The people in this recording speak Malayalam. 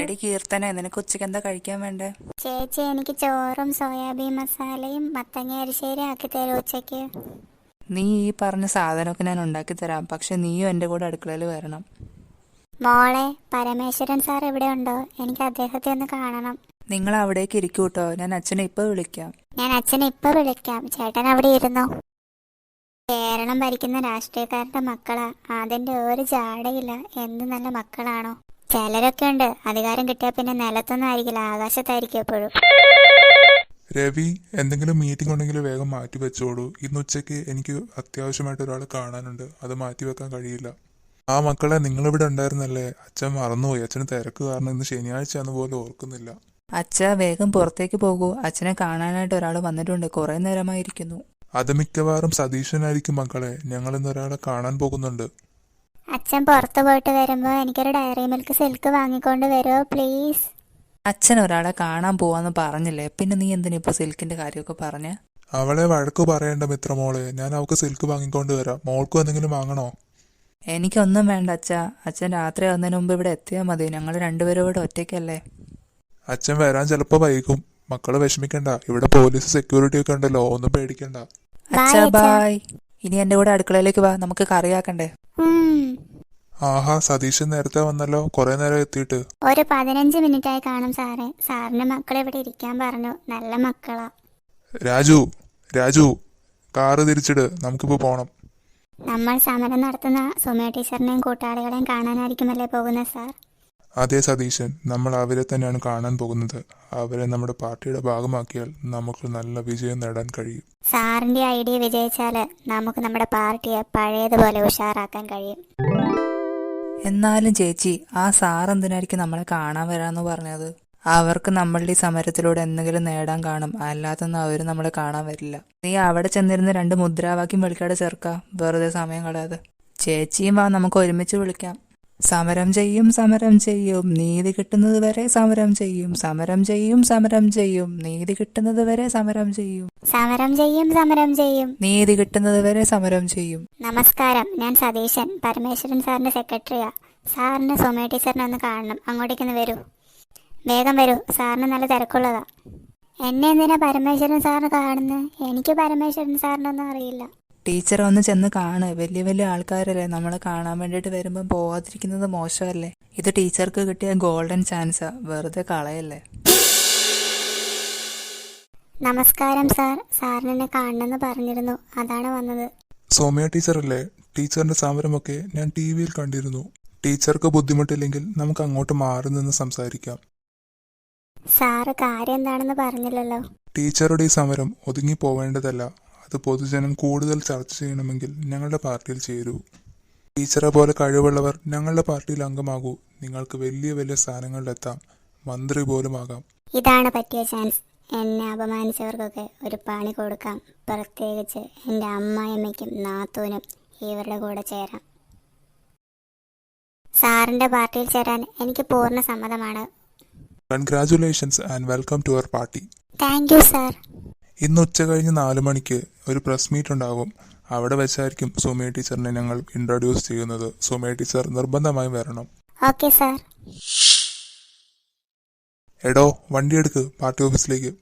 എടി കീർത്തനെ, നിനക്ക് ഉച്ചയ്ക്ക് എന്താ കഴിക്കാൻ വേണ്ടേ? ചേച്ചി, എനിക്ക് ചോറും സോയാബീൻ മസാലയും മത്തങ്ങ അരിശ്ശേരി ആക്കി തരും ഉച്ചയ്ക്ക്. നീ ഈ പറഞ്ഞ സാധനമൊക്കെ ഞാൻ ഉണ്ടാക്കി തരാം, പക്ഷെ നീയും എൻ്റെ കൂടെ അടുക്കളയിൽ വരണം. മോളെ, പരമേശ്വരൻ സാർ ഇവിടെ ഉണ്ടോ? എനിക്ക് അദ്ദേഹത്തെ ഒന്ന് കാണണം. നിങ്ങൾ അവിടേക്ക് ഇരിക്കൂ കേട്ടോ, ഞാൻ അച്ഛനെ ഇപ്പോൾ വിളിക്കാം. ഞാൻ അച്ഛനെ ഇപ്പൊ വിളിക്കാം. ചേട്ടൻ അവിടെ ഇരുന്നോ. കേരളം ഭരിക്കുന്ന രാഷ്ട്രീയക്കാരുടെ മക്കളാ. അതിന്റെ ഒരു ജാടയില്ല. എന്ത് നല്ല മക്കളാണോ. ചിലരൊക്കെ ഉണ്ട്, അധികാരം കിട്ടിയാൽ പിന്നെ നിലത്തൊന്നും ആയിരിക്കില്ല, ആകാശത്തായിരിക്കും എപ്പോഴും. രവി, എന്തെങ്കിലും മീറ്റിംഗ് ഉണ്ടെങ്കിൽ വേഗം മാറ്റി വെച്ചോളൂ. ഇന്ന് ഉച്ചയ്ക്ക് എനിക്ക് അത്യാവശ്യമായിട്ട് ഒരാളെ കാണാനുണ്ട്, അത് മാറ്റി വെക്കാൻ കഴിയില്ല. ആ മക്കളെ, നിങ്ങളിവിടെ ഉണ്ടായിരുന്നല്ലേ? അച്ഛൻ മറന്നുപോയി. അച്ഛന് തിരക്ക് കാരണം ഇന്ന് ശനിയാഴ്ചയാന്ന് പോലും ഓർക്കുന്നില്ല. അച്ഛ, വേഗം പുറത്തേക്ക് പോകൂ. അച്ഛനെ കാണാനായിട്ട് ഒരാൾ വന്നിട്ടുണ്ട്, കുറെ നേരമായിരിക്കുന്നു. അത് മിക്കവാറും സതീശനായിരിക്കും മക്കളെ. ഞങ്ങൾ ഇന്ന് ഒരാളെ കാണാൻ പോകുന്നുണ്ട്. അച്ഛൻ പുറത്തു പോയിട്ട് വരുമ്പോ എനിക്കൊരു ഡയറി മിൽക്ക് സിൽക്ക് വാങ്ങിക്കൊണ്ട് വരുമോ പ്ലീസ്? അച്ഛൻ ഒരാളെ കാണാൻ പോവാന്ന് പറഞ്ഞില്ലേ, പിന്നെ നീ എന്തിനാ ഇപ്പോൾ സിൽക്കിന്റെ കാര്യമൊക്കെ പറഞ്ഞേ? അവളെ വഴക്കു പറയേണ്ട മിത്രമോളെ, ഞാൻ അവൾക്ക് സിൽക്ക് വാങ്ങിക്കൊണ്ട് വരാം. മോൾക്കും എന്തെങ്കിലും വാങ്ങണോ? എനിക്കൊന്നും വേണ്ട അച്ഛ. അച്ഛൻ രാത്രി ആവുന്നതിന് മുമ്പ് ഇവിടെ എത്തിയാൽ മതി. ഞങ്ങൾ രണ്ടുപേരും ഇവിടെ ഒറ്റയ്ക്കല്ലേ. അച്ഛൻ വരാൻ ചിലപ്പോൾ വൈകും. മക്കള് വിഷമിക്കണ്ട, ഇവിടെ പോലീസ് സെക്യൂരിറ്റി ഒക്കെ ഉണ്ടല്ലോ, ഒന്നും പേടിക്കണ്ട. അച്ഛാ ബായ്. ഇനി എന്റെ കൂടെ അടുക്കളയിലേക്ക് വാ, നമുക്ക് കറിയാക്കണ്ടേ. ആഹാ, സതീശൻ നേരത്തെ വന്നല്ലോ. കുറെ നേരം എത്തിയിട്ട്. ഒരു 15 മിനിറ്റായി കാണും സാറേ. സാറിന്റെ മക്കളെ ഇവിടെ ഇരിക്കാൻ പറഞ്ഞു. നല്ല മക്കളാ. രാജു, രാജു, കാറ് തിരിച്ചിട്, നമുക്കിപ്പോ പോണം. നമ്മൾ സമരം നടത്തുന്ന സുമ ടീച്ചറിനെയും കൂട്ടാളികളെയും കാണാനായിരിക്കുമല്ലേ പോകുന്നത് സാർ? അതെ സതീശൻ, നമ്മൾ അവരെ തന്നെയാണ് കാണാൻ പോകുന്നത്. അവരെ നമ്മുടെ പാർട്ടിയുടെ ഭാഗമാക്കിയാൽ നമുക്ക് നല്ല വിജയം നേടാൻ കഴിയും. സാറിന്റെ ഐഡിയ വിജയിച്ചാല് നമുക്ക് നമ്മുടെ പാർട്ടിയെ പഴയതുപോലെ ഉഷാറാക്കാൻ കഴിയും. എന്നാലും ചേച്ചി, ആ സാർ എന്തിനായിരിക്കും നമ്മളെ കാണാൻ വരാന്ന് പറഞ്ഞത്? അവർക്ക് നമ്മളുടെ ഈ സമരത്തിലൂടെ എന്തെങ്കിലും നേടാൻ കാണും, അല്ലാത്തൊന്നും അവർ നമ്മളെ കാണാൻ വരില്ല. നീ അവിടെ ചെന്നിരുന്ന് 2 മുദ്രാവാക്യം വിളിക്കാതെ ചേർക്ക, വെറുതെ സമയം കളയാതെ. ചേച്ചിയും വാ, നമുക്ക് ഒരുമിച്ച് വിളിക്കാം. സമരം ചെയ്യും, സമരം ചെയ്യും, നീതി കിട്ടുന്നത് വരെ സമരം ചെയ്യും, സമരം ചെയ്യും, സമരം ചെയ്യും, നീതി കിട്ടുന്നത് വരെ സമരം ചെയ്യും, സമരം ചെയ്യും, സമരം ചെയ്യും, നീതി കിട്ടുന്നത് വരെ സമരം ചെയ്യും. നമസ്കാരം, ഞാൻ സതീശൻ, പരമേശ്വരൻ സാറിന്റെ സെക്രട്ടറിയാ. സാറിന് സുമ ടീച്ചറിനെ ഒന്ന് കാണണം. അങ്ങോട്ടേക്കൊന്ന് വരൂ, വേഗം വരൂ. സാറിന് നല്ല തിരക്കുള്ളതാ. എന്നെ എന്തിനാ പരമേശ്വരൻ സാറിന് കാണുന്നത്? എനിക്ക് പരമേശ്വരൻ സാറിനൊന്നും അറിയില്ല. ടീച്ചർ ഒന്ന് ചെന്ന് കാണ്. വലിയ വലിയ ആൾക്കാരല്ലേ നമ്മളെ കാണാൻ വേണ്ടിയിട്ട് വരുമ്പം പോവാതിരിക്കുന്നത് മോശമല്ലേ? ഇത് ടീച്ചർക്ക് കിട്ടിയ ഗോൾഡൻ ചാൻസാ, വെറുതെ കളയല്ലേ. നമസ്കാരം സാർ. സാറിനെന്നെ കാണണമെന്ന് പറഞ്ഞിരുന്നു, അതാണ് വന്നത്. സൗമ്യ ടീച്ചറല്ലേ? ടീച്ചറിന്റെ സമരമൊക്കെ ഞാൻ ടിവിയിൽ കണ്ടിരുന്നു. ടീച്ചർക്ക് ബുദ്ധിമുട്ടില്ലെങ്കിൽ നമുക്ക് അങ്ങോട്ട് മാറി നിന്ന് സംസാരിക്കാം. സാറ് കാര്യം എന്താണെന്ന് പറഞ്ഞില്ലല്ലോ. ടീച്ചറുടെ ഈ സമരം ഒതുങ്ങി പോവേണ്ടതല്ല. അത് പൊതുജനം കൂടുതൽ ചർച്ച ചെയ്യണമെങ്കിൽ ഞങ്ങളുടെ പാർട്ടിയിൽ ചേരൂ. ടീച്ചറെ പോലെ കഴിവുള്ളവർ ഞങ്ങളുടെ പാർട്ടിയിൽ അംഗമാകൂ. നിങ്ങൾക്ക് വലിയ വലിയ സ്ഥാനങ്ങളിലെത്താം, മന്ത്രി പോലും ആകാം. ഇതാണ് പറ്റിയ ചാൻസ്. എന്നെ അപമാനിച്ചവർക്കൊക്കെ ഒരു പണി കൊടുക്കാം. പ്രത്യേകിച്ച് എൻ്റെ അമ്മായിയമ്മയ്ക്കും നാത്തൂനും ഇവരുടെ കൂടെ ചേരാം. സാറിന്റെ പാർട്ടിയിൽ ചേരാൻ എനിക്ക് പൂർണ്ണ സമ്മതമാണ്. Congratulations and welcome to our party. Thank you sir. ഇന്ന് ഉച്ച കഴിഞ്ഞ് 4 മണിക്ക് ഒരു പ്രസ് മീറ്റ് ഉണ്ടാകും. അവിടെ വെച്ചായിരിക്കും സുമയ ടീച്ചറിനെ ഞങ്ങൾ ഇൻട്രൊഡ്യൂസ് ചെയ്യുന്നത്. സുമയ ടീച്ചർ നിർബന്ധമായും വരണം. Okay sir. എടോ, വണ്ടി എടുക്ക്, പാർട്ടി ഓഫീസിലേക്ക്.